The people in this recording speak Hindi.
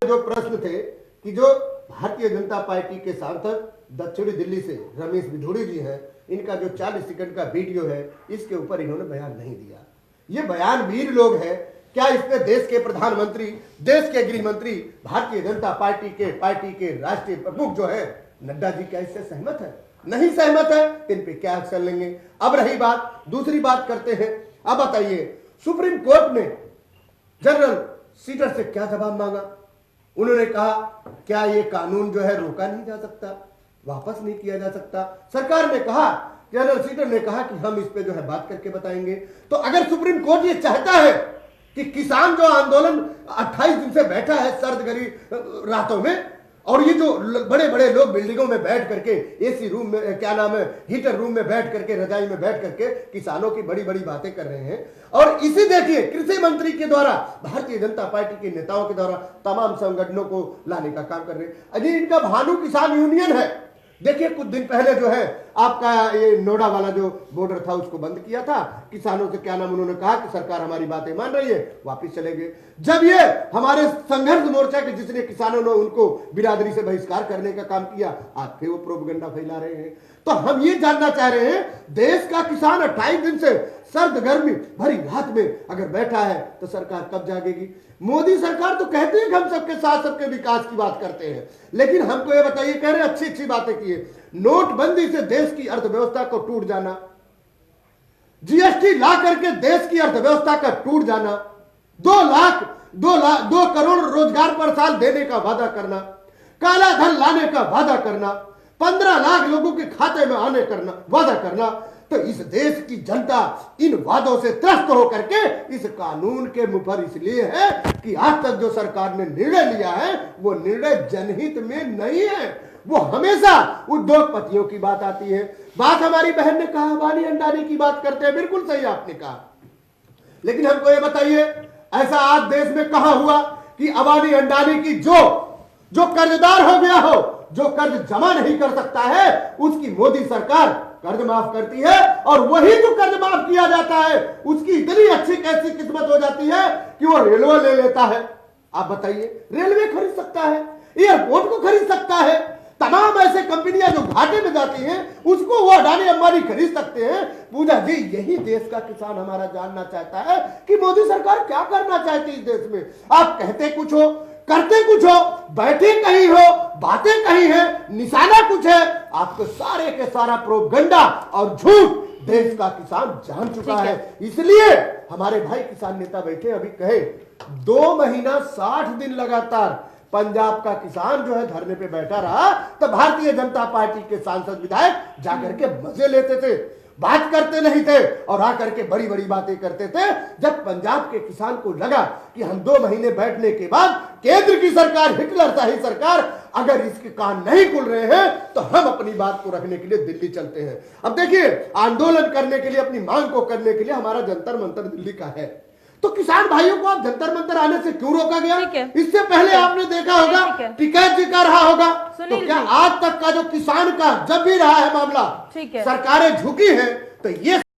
जो प्रश्न थे कि जो भारतीय जनता पार्टी के सांसद दक्षिणी दिल्ली से रमेश बिधूड़ी जी हैं, इनका जो 40 सेकंड का वीडियो है, इसके ऊपर इन्होंने बयान नहीं दिया। ये बयानवीर लोग हैं। क्या इस पे देश के प्रधानमंत्री, देश के गृह मंत्री, भारतीय जनता पार्टी के राष्ट्रीय प्रमुख जो है नड्डा जी, क्या इससे सहमत है? नहीं सहमत है, इन पे क्या एक्शन लेंगे? अब रही बात, दूसरी बात करते हैं। अब बताइए, सुप्रीम कोर्ट ने जनरल सीटर से क्या जवाब मांगा? उन्होंने कहा क्या ये कानून जो है रोका नहीं जा सकता, वापस नहीं किया जा सकता? सरकार ने कहा, जनरल सीटर ने कहा कि हम इस पे जो है बात करके बताएंगे। तो अगर सुप्रीम कोर्ट ये चाहता है कि किसान जो आंदोलन 28 दिन से बैठा है सर्द गरी रातों में, और ये जो बड़े बड़े लोग बिल्डिंगों में बैठ करके एसी रूम में, क्या नाम है, हीटर रूम में बैठ करके, रजाई में बैठ करके किसानों की बड़ी बड़ी बातें कर रहे हैं, और इसी देखिए कृषि मंत्री के द्वारा, भारतीय जनता पार्टी के नेताओं के द्वारा तमाम संगठनों को लाने का काम कर रहे हैं। अजी, इनका भानु किसान यूनियन है। देखिए कुछ दिन पहले जो है आपका ये नोएडा वाला जो बॉर्डर था उसको बंद किया था। किसानों से क्या नाम, उन्होंने कहा कि सरकार हमारी बातें मान रही है, वापस चले गए। जब ये हमारे संघर्ष मोर्चा के जिसने किसानों ने उनको बिरादरी से बहिष्कार करने का काम किया, आज फिर वो प्रोपेगेंडा फैला रहे हैं। तो हम ये जानना चाह रहे हैं, देश का किसान 28 दिन से सर्द गर्मी भरी रात में अगर बैठा है तो सरकार कब जागेगी? मोदी सरकार तो कहती है कि हम सबके साथ सबके विकास की बात करते हैं, लेकिन हमको ये बताइए, कह रहे अच्छी अच्छी बातें की है, नोटबंदी से देश की अर्थव्यवस्था को टूट जाना, जीएसटी ला करके देश की अर्थव्यवस्था का टूट जाना, 2 करोड़ रोजगार पर साल देने का वादा करना, काला धन लाने का वादा करना, 15 लाख लोगों के खाते में आने करना वादा करना। तो इस देश की जनता इन वादों से त्रस्त होकर के इस कानून के मुंह पर इसलिए है कि आज तक जो सरकार ने निर्णय लिया है वो निर्णय जनहित में नहीं है, वो हमेशा उद्योगपतियों की बात आती है। बात हमारी बहन ने कहा, अबानी अंडानी की बात करते हैं, बिल्कुल सही आपने कहा, लेकिन हमको ये बताइए, ऐसा आज देश में कहां हुआ कि अबानी अंडानी की जो कर्जदार हो गया हो, जो कर्ज जमा नहीं कर सकता है, उसकी मोदी सरकार कर्ज माफ करती है, और वही जो कर्ज माफ किया जाता है उसकी इतनी अच्छी कैसी किस्मत हो जाती है कि वो रेलवे ले लेता है। आप बताइए, रेलवे खरीद सकता है, एयरपोर्ट को खरीद सकता है, तमाम ऐसे कंपनियां जो घाटे में जाती हैं उसको वो अडानी अंबानी खरीद सकते हैं। पूजा जी, यही देश का किसान हमारा जानना चाहता है कि मोदी सरकार क्या करना चाहती है इस देश में। आप कहते कुछ हो, करते कुछ हो, बैठे कहीं हो, बातें कहीं है, निशाना कुछ है। आपको सारे के सारा प्रोपेगेंडा और झूठ देश का किसान जान चुका है। इसलिए हमारे भाई किसान नेता बैठे अभी कहे 2 महीना 60 दिन लगातार पंजाब का किसान जो है धरने पे बैठा रहा, तो भारतीय जनता पार्टी के सांसद विधायक जाकर के मजे लेते थे, बात करते नहीं थे, और आकर के बड़ी बड़ी बातें करते थे। जब पंजाब के किसान को लगा कि हम 2 महीने बैठने के बाद केंद्र की सरकार, हिटलर शाही सरकार, अगर इसके कान नहीं खुल रहे हैं तो हम अपनी बात को रखने के लिए दिल्ली चलते हैं। अब देखिए, आंदोलन करने के लिए, अपनी मांग को करने के लिए हमारा जंतर मंतर दिल्ली का है, तो किसान भाइयों को आप जंतर मंतर आने से क्यों रोका गया? इससे पहले आपने देखा होगा टिकैत जी का रहा होगा, तो क्या आज तक का जो किसान का जब भी रहा है मामला, सरकारें झुकी हैं, तो ये